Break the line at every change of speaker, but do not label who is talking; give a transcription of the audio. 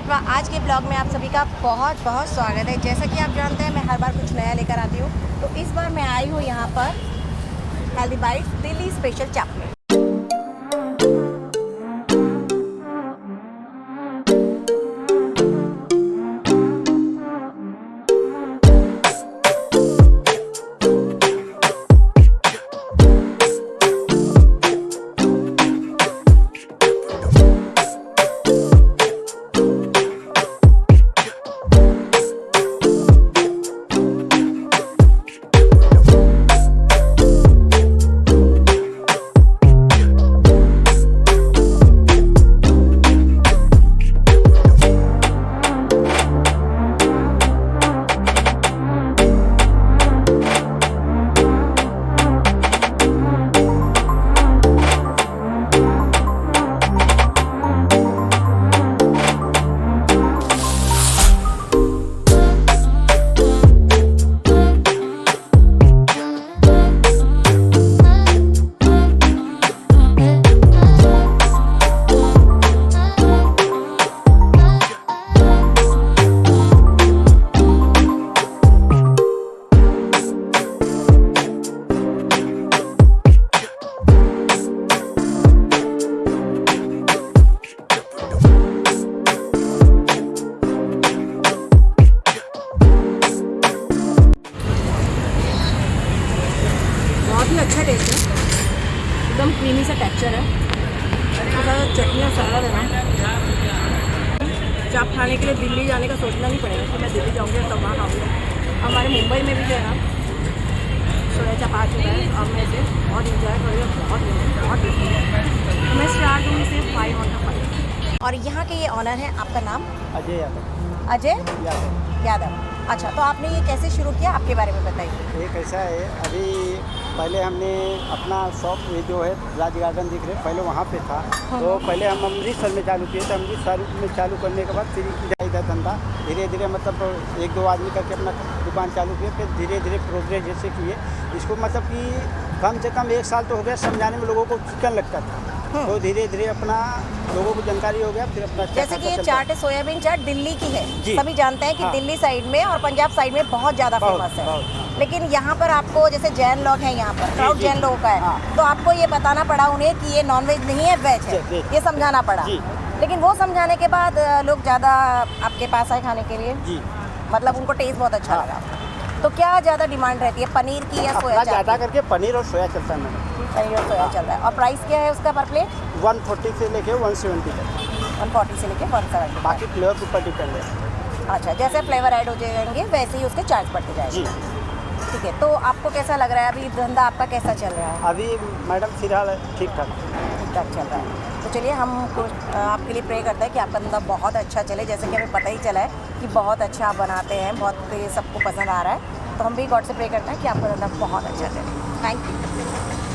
नमस्कार। आज के ब्लॉग में आप सभी का बहुत बहुत स्वागत है। जैसा कि आप जानते हैं मैं हर बार कुछ नया लेकर आती हूँ, तो इस बार मैं आई हूँ यहाँ पर हेल्दी बाइट्स दिल्ली स्पेशल चाप में। अच्छा टेस्ट है, एकदम क्रीमी सा टेक्सचर है। चटनी और सलाद है ना, चाप खाने के लिए दिल्ली जाने का सोचना नहीं पड़ेगा कि मैं दिल्ली जाऊँगी तब वहाँ खाऊँगी। हमारे मुंबई में भी जो है ना सोया चाप आ चुका है, अब मैं इसे बहुत इंजॉय करूँगी। बहुत टेस्टी है। मैं स्टार दूँगी इसे 5 on 5। और यहाँ के ये ऑनर हैं, आपका नाम?
अजय यादव।
अजय यादव। अच्छा, तो आपने ये कैसे शुरू किया, आपके बारे में बताइए।
ये कैसा है, अभी पहले हमने अपना शॉप ये जो है राज गार्डन दिख रहे पहले वहाँ पे था। तो पहले हम अमृतसर में चालू किए थे। अमृतसर में चालू करने के बाद फिर इधर धंधा धीरे धीरे मतलब 1-2 आदमी करके अपना दुकान चालू किए। फिर धीरे धीरे प्रोग्रेस जैसे किए इसको, मतलब कि कम से कम 1 साल तो हो गया समझाने में, लोगों को चिकन लगता था। तो धीरे धीरे अपना लोगों को जानकारी हो गया, फिर अपना
जैसे कि ये चाट है, सोयाबीन चाट दिल्ली की है। सभी जानते हैं कि
हाँ।
दिल्ली साइड में और पंजाब साइड में बहुत ज़्यादा फेमस है। लेकिन यहाँ पर आपको जैसे जैन लोग हैं, यहाँ पर क्राउड जैन लोगों का है। हाँ। तो आपको ये बताना पड़ा उन्हें कि ये नॉनवेज नहीं है, वेज है, ये समझाना पड़ा। लेकिन वो समझाने के बाद लोग ज़्यादा आपके पास आए खाने के लिए। मतलब उनको टेस्ट बहुत अच्छा लगा। तो क्या ज़्यादा डिमांड रहती है, पनीर की या सोया?
ज़्यादा करके पनीर और सोया चलता है मैडम।
पनीर और सोया चल रहा है। और प्राइस क्या है उसका पर प्लेट?
140 से लेके 170 तक।
140 से लेके 170।
बाकी फ्लेवर के ऊपर डिपेंड है।
अच्छा, जैसे फ्लेवर ऐड हो जाएंगे वैसे ही उसके चार्ज बढ़ते जाएंगे। ठीक है, तो आपको कैसा लग रहा है अभी धंधा आपका कैसा चल रहा है?
अभी मैडम फिलहाल ठीक ठाक
चल रहा है। तो चलिए हम आपके लिए प्रे करते हैं कि आपका धंधा बहुत अच्छा चले। जैसे कि हमें पता ही चला है कि बहुत अच्छा आप बनाते हैं, बहुत सबको पसंद आ रहा है। तो हम भी गॉड से प्रे करते हैं कि आपका धंधा बहुत अच्छा चले। Thank you.